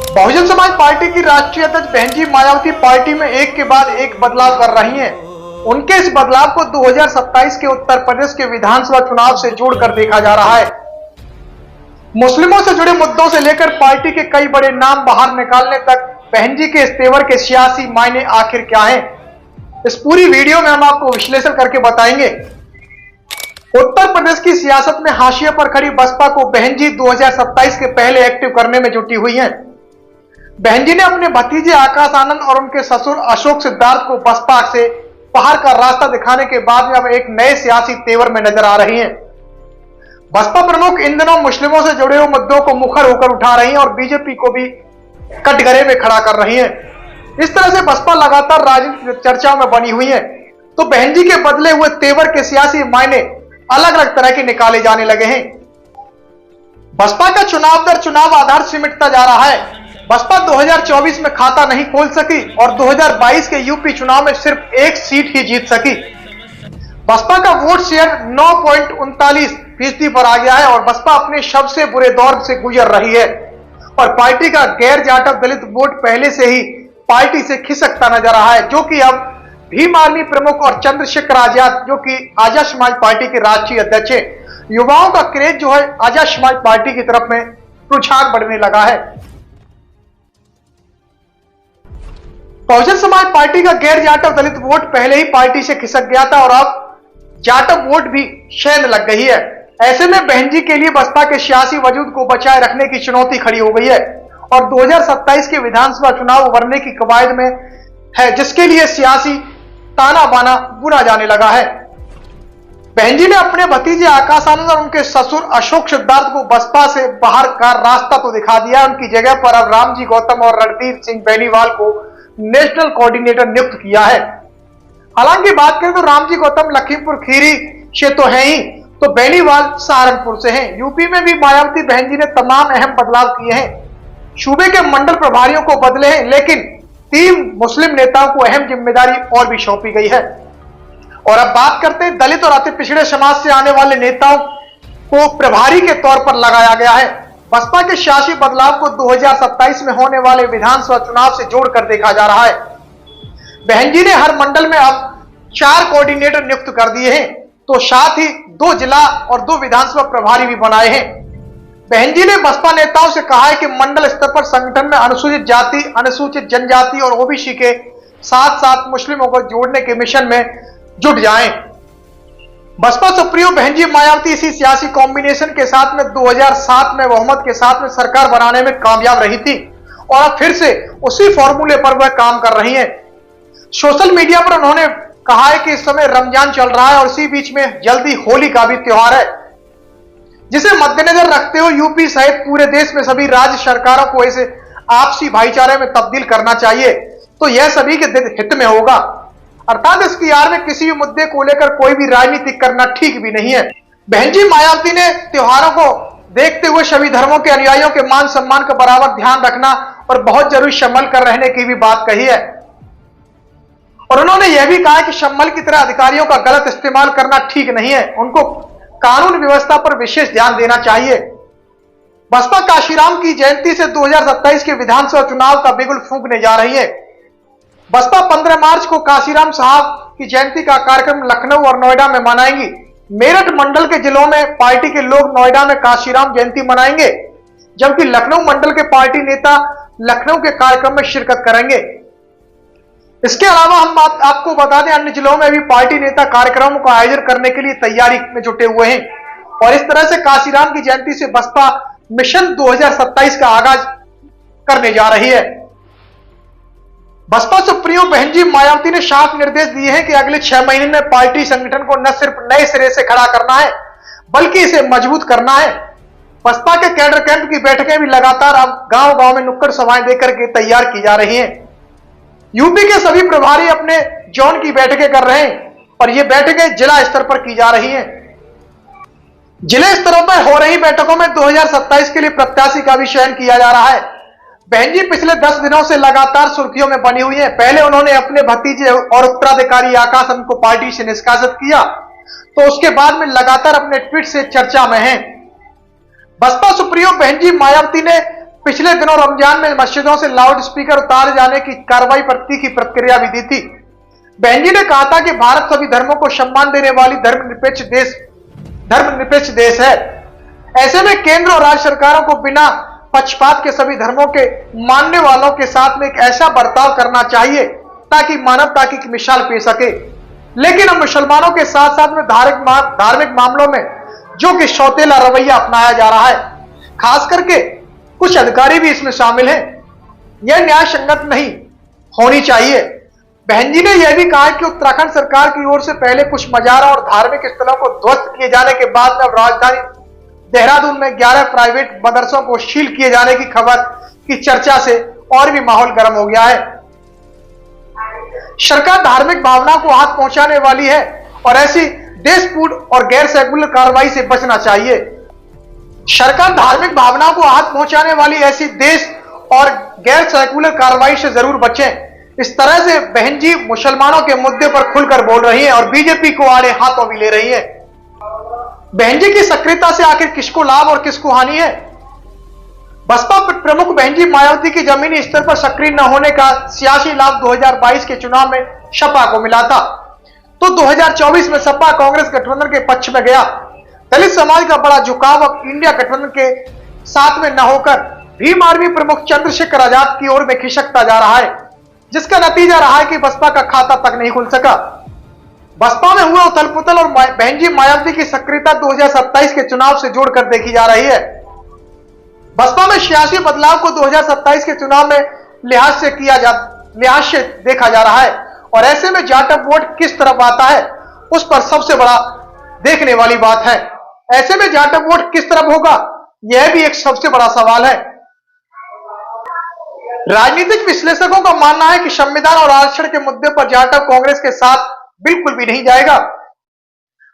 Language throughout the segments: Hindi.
बहुजन समाज पार्टी की राष्ट्रीय अध्यक्ष बहनजी मायावती पार्टी में एक के बाद एक बदलाव कर रही हैं। उनके इस बदलाव को 2027 के उत्तर प्रदेश के विधानसभा चुनाव से जोड़कर देखा जा रहा है। मुस्लिमों से जुड़े मुद्दों से लेकर पार्टी के कई बड़े नाम बाहर निकालने तक बहनजी के इस तेवर के सियासी मायने आखिर क्या हैं? इस पूरी वीडियो में हम आपको विश्लेषण करके बताएंगे। उत्तर प्रदेश की सियासत में हाशिए पर खड़ी बसपा को बहनजी 2027 के पहले एक्टिव करने में जुटी हुई हैं। बहनजी ने अपने भतीजे आकाश आनंद और उनके ससुर अशोक सिद्धार्थ को बसपा से बाहर का रास्ता दिखाने के बाद में अब एक नए सियासी तेवर में नजर आ रही हैं। बसपा प्रमुख इन दिनों मुस्लिमों से जुड़े हुए मुद्दों को मुखर होकर उठा रही हैं और बीजेपी को भी कटघरे में खड़ा कर रही हैं। इस तरह से बसपा लगातार राजनीतिक चर्चाओं में बनी हुई है। तो बहनजी के बदले हुए तेवर के सियासी मायने अलग अलग तरह के निकाले जाने लगे हैं। बसपा का चुनाव दर चुनाव आधार सिमटता जा रहा है। बसपा 2024 में खाता नहीं खोल सकी और 2022 के यूपी चुनाव में सिर्फ एक सीट ही जीत सकी। बसपा का वोट शेयर 9.39% पर आ गया है और बसपा अपने सबसे बुरे दौर से गुजर रही है और पार्टी का गैर जाटव दलित वोट पहले से ही पार्टी से खिसकता नजर रहा है, जो कि अब भीम आर्मी प्रमुख और चंद्रशेखर आजाद, जो कि आजाद समाज पार्टी के राष्ट्रीय अध्यक्ष है, युवाओं का क्रेज जो है आजाद समाज पार्टी की तरफ में रुझान बढ़ने लगा है। बहुजन समाज पार्टी का गैर जाटव दलित वोट पहले ही पार्टी से खिसक गया था और अब जाटव वोट भी शैन लग गई है। ऐसे में बहनजी के लिए बसपा के सियासी वजूद को बचाए रखने की चुनौती खड़ी हो गई है और 2027 के विधानसभा चुनाव उभरने की कवायद में है, जिसके लिए सियासी ताना बाना बुना जाने लगा है। बहनजी ने अपने भतीजे आकाश आनंद और उनके ससुर अशोक सिद्धार्थ को बसपा से बाहर का रास्ता तो दिखा दिया। उनकी जगह पर अब रामजी गौतम और रणधीर सिंह बेनीवाल को नेशनल कोऑर्डिनेटर नियुक्त किया है। हालांकि बात करें तो रामजी गौतम लखीमपुर खीरी से तो हैं ही, तो बेनीवाल सहारनपुर से हैं। यूपी में भी मायावती बहनजी ने तमाम अहम बदलाव किए हैं। सूबे के मंडल प्रभारियों को बदले हैं, लेकिन 3 मुस्लिम नेताओं को अहम जिम्मेदारी और भी सौंपी गई है। और अब बात करते हैं दलित और अति पिछड़े समाज से आने वाले नेताओं को प्रभारी के तौर पर लगाया गया है। बसपा के सियासी बदलाव को 2027 में होने वाले विधानसभा चुनाव से जोड़कर देखा जा रहा है। बहनजी ने हर मंडल में अब 4 कोऑर्डिनेटर नियुक्त कर दिए हैं, तो साथ ही 2 जिला और 2 विधानसभा प्रभारी भी बनाए हैं। बहनजी ने बसपा नेताओं से कहा है कि मंडल स्तर पर संगठन में अनुसूचित जाति, अनुसूचित जनजाति और ओबीसी के साथ साथ मुस्लिमों को जोड़ने के मिशन में जुट जाएं। बसपा सुप्रीमो बहनजी मायावती इसी सियासी कॉम्बिनेशन के साथ में 2007 में बहुमत के साथ में सरकार बनाने में कामयाब रही थी और अब फिर से उसी फॉर्मूले पर वह काम कर रही हैं। सोशल मीडिया पर उन्होंने कहा है कि इस समय रमजान चल रहा है और इसी बीच में जल्दी होली का भी त्योहार है, जिसे मद्देनजर रखते हुए यूपी सहित पूरे देश में सभी राज्य सरकारों को इसे आपसी भाईचारे में तब्दील करना चाहिए, तो यह सभी के हित में होगा। अर्थात इसकी आड़ में किसी भी मुद्दे को लेकर कोई भी राजनीति करना ठीक भी नहीं है। बहनजी मायावती ने त्योहारों को देखते हुए सभी धर्मों के अनुयायियों के मान सम्मान का बराबर ध्यान रखना और बहुत जरूरी संभल कर रहने की भी बात कही है। और उन्होंने यह भी कहा कि संभल की तरह अधिकारियों का गलत इस्तेमाल करना ठीक नहीं है, उनको कानून व्यवस्था पर विशेष ध्यान देना चाहिए। बसपा काशीराम की जयंती से 2027 के विधानसभा चुनाव का बिगुल फूंकने जा रही है। बसपा 15 मार्च को काशीराम साहब की जयंती का कार्यक्रम लखनऊ और नोएडा में मनाएंगी। मेरठ मंडल के जिलों में पार्टी के लोग नोएडा में काशीराम जयंती मनाएंगे, जबकि लखनऊ मंडल के पार्टी नेता लखनऊ के कार्यक्रम में शिरकत करेंगे। इसके अलावा हम आपको बता दें, अन्य जिलों में भी पार्टी नेता कार्यक्रमों का आयोजन करने के लिए तैयारी में जुटे हुए हैं और इस तरह से काशीराम की जयंती से बसपा मिशन 2027 का आगाज करने जा रही है। बसपा सुप्रीमो बहनजी मायावती ने साफ निर्देश दिए हैं कि अगले 6 महीने में पार्टी संगठन को न सिर्फ नए सिरे से खड़ा करना है, बल्कि इसे मजबूत करना है। बसपा के कैडर कैंप की बैठकें भी लगातार अब गांव-गांव में नुक्कड़ सभाएं देकर के तैयार की जा रही हैं। यूपी के सभी प्रभारी अपने जोन की बैठकें कर रहे हैं और ये बैठकें जिला स्तर पर की जा रही हैं। जिले स्तरों पर हो रही बैठकों में 2027 के लिए प्रत्याशी का भी चयन किया जा रहा है। बहनजी पिछले 10 दिनों से लगातार सुर्खियों में बनी हुई है। पहले उन्होंने अपने भतीजे और उत्तराधिकारी आकाश आनंद को पार्टी से निष्कासित किया, तो उसके बाद में लगातार अपने ट्वीट से चर्चा में हैं। बसपा सुप्रीमो बहनजी मायावती ने पिछले दिनों रमजान में मस्जिदों से लाउड स्पीकर उतारे जाने की कार्रवाई पर तीखी प्रतिक्रिया भी दी थी। बहन जी ने कहा था कि भारत सभी धर्मों को सम्मान देने वाली धर्मनिरपेक्ष देश है। ऐसे में केंद्र और राज्य सरकारों को बिना पक्षपात के सभी धर्मों के मानने वालों के साथ में एक ऐसा बर्ताव करना चाहिए ताकि मानवता की मिसाल पेश सके। लेकिन अब मुसलमानों के साथ साथ में धार्मिक मामलों में जो कि सौतेला रवैया अपनाया जा रहा है, खास करके कुछ अधिकारी भी इसमें शामिल हैं, यह न्याय संगत नहीं होनी चाहिए। बहन जी ने यह भी कहा कि उत्तराखंड सरकार की ओर से पहले कुछ मजारा और धार्मिक स्थलों को ध्वस्त किए जाने के बाद में अब राजधानी देहरादून में 11 प्राइवेट मदरसों को सील किए जाने की खबर की चर्चा से और भी माहौल गर्म हो गया है। सरकार धार्मिक भावनाओं को हाथ पहुंचाने वाली है और ऐसी देशपूर्ण और गैर सेकुलर कार्रवाई से बचना चाहिए। सरकार धार्मिक भावनाओं को हाथ पहुंचाने वाली ऐसी देश और गैर सेकुलर कार्रवाई से जरूर बचें। इस तरह से बहन जी मुसलमानों के मुद्दे पर खुलकर बोल रही हैं और बीजेपी को आड़े हाथों भी ले रही हैं। बहन जी की सक्रियता से आखिर किसको लाभ और किसको हानि है? बसपा प्रमुख बहन जी मायावती की जमीनी स्तर पर सक्रिय न होने का सियासी लाभ 2022 के चुनाव में सपा को मिला था, तो 2024 में सपा कांग्रेस गठबंधन के पक्ष में गया। दलित समाज का बड़ा झुकाव अब इंडिया गठबंधन के साथ में न होकर भीम आर्मी प्रमुख चंद्रशेखर आजाद की ओर में खिसकता जा रहा है, जिसका नतीजा रहा है कि बसपा का खाता तक नहीं खुल सका। बसपा में हुआ उथल पुथल और बहन जी मायावती की सक्रियता 2027 के चुनाव से जोड़कर देखी जा रही है। बसपा में सियासी बदलाव को 2027 के चुनाव में लिहाज से देखा जा रहा है और ऐसे में जाटव वोट किस तरफ आता है उस पर सबसे बड़ा देखने वाली बात है। ऐसे में जाटव वोट किस तरफ होगा, यह भी एक सबसे बड़ा सवाल है। राजनीतिक विश्लेषकों का मानना है कि संविधान और आरक्षण के मुद्दे पर जाटव कांग्रेस के साथ बिल्कुल भी नहीं जाएगा।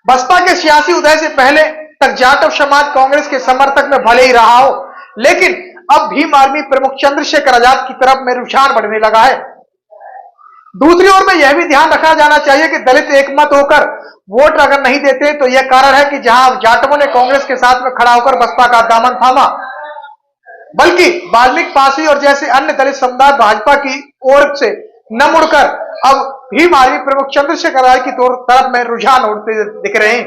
बसपा के सियासी उदय से पहले तक जाटव समाज कांग्रेस के समर्थक में भले ही रहा हो, लेकिन अब भीम आर्मी प्रमुख चंद्रशेखर आजाद की तरफ में रुझान बढ़ने लगा है। दूसरी ओर में यह भी ध्यान रखा जाना चाहिए कि दलित एकमत होकर वोट अगर नहीं देते तो यह कारण है कि जहां जाटवों ने कांग्रेस के साथ में खड़ा होकर बसपा का दामन थामा, बल्कि वाल्मीकि पासी और जैसे अन्य दलित समुदाय भाजपा की ओर से न मुड़कर अब भीम आर्मी प्रमुख चंद्रशेखर आजाद की तरफ में रुझान उठते दिख रहे हैं।